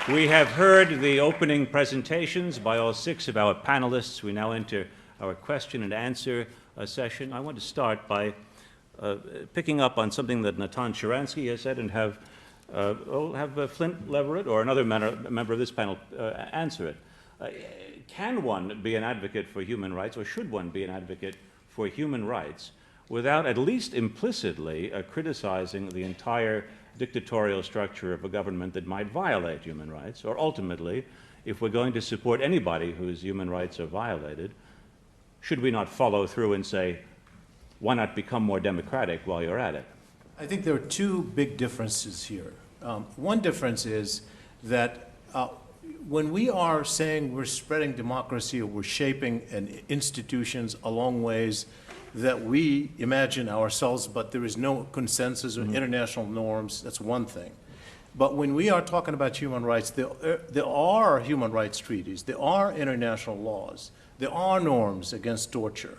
We have heard the opening presentations by all 6 of our panelists. We now enter our question and answer session. I want to start by picking up on something that Natan Sharansky has said and have Flynt, Leverett, or another member of this panel answer it. Can one be an advocate for human rights, or should one be an advocate for human rights, without at least implicitly criticizing the entire dictatorial structure of a government that might violate human rights? Or ultimately, if we're going to support anybody whose human rights are violated, should we not follow through and say, why not become more democratic while you're at it? I think there are 2 big differences here. One difference is that when we are saying we're spreading democracy or we're shaping institutions along ways that we imagine ourselves, but there is no consensus or international norms, that's one thing. But when we are talking about human rights, there are human rights treaties, there are international laws, there are norms against torture.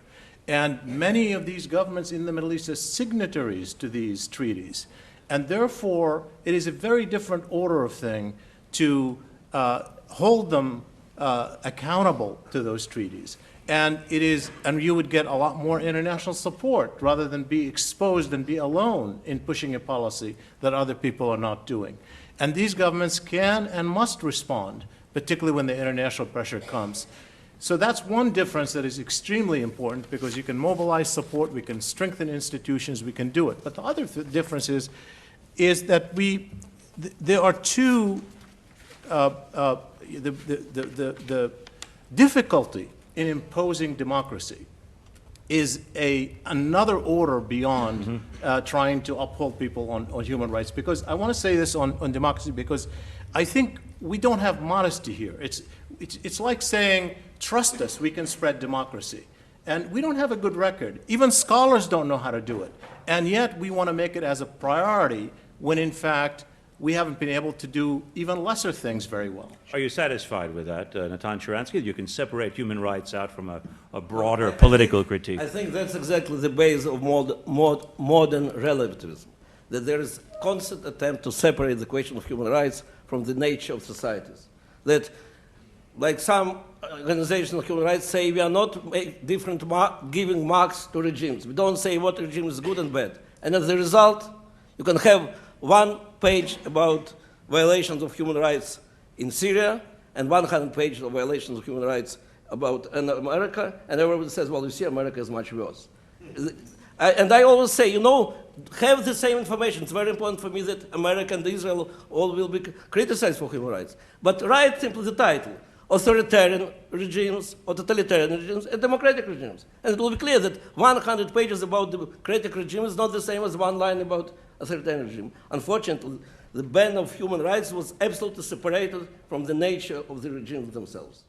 And many of these governments in the Middle East are signatories to these treaties. And therefore, it is a very different order of thing to hold them accountable to those treaties. And you would get a lot more international support rather than be exposed and be alone in pushing a policy that other people are not doing. And these governments can and must respond, particularly when the international pressure comes. So that's one difference that is extremely important, because you can mobilize support, we can strengthen institutions, we can do it. But the other difference is that there are 2, the difficulty in imposing democracy is another order beyond trying to uphold people on human rights. Because I want to say this on democracy, because I think we don't have modesty here. It's like saying, trust us, we can spread democracy. And we don't have a good record. Even scholars don't know how to do it. And yet we want to make it as a priority when, in fact, we haven't been able to do even lesser things very well. Are you satisfied with that, Natan Sharansky? You can separate human rights out from a broader political critique. I think that's exactly the base of modern relativism, that there is constant attempt to separate the question of human rights from the nature of societies. That, like some organizations of human rights say, we are not giving marks to regimes. We don't say what regime is good and bad. And as a result, you can have 1 page about violations of human rights in Syria and 100 pages of violations of human rights in America, and everybody says, well, you see, America is much worse. And I always say, have the same information. It's very important for me that America and Israel all will be criticized for human rights. But write simply the title: authoritarian regimes, or totalitarian regimes, and democratic regimes. And it will be clear that 100 pages about democratic regime is not the same as 1 line about authoritarian regime. Unfortunately, the ban of human rights was absolutely separated from the nature of the regimes themselves.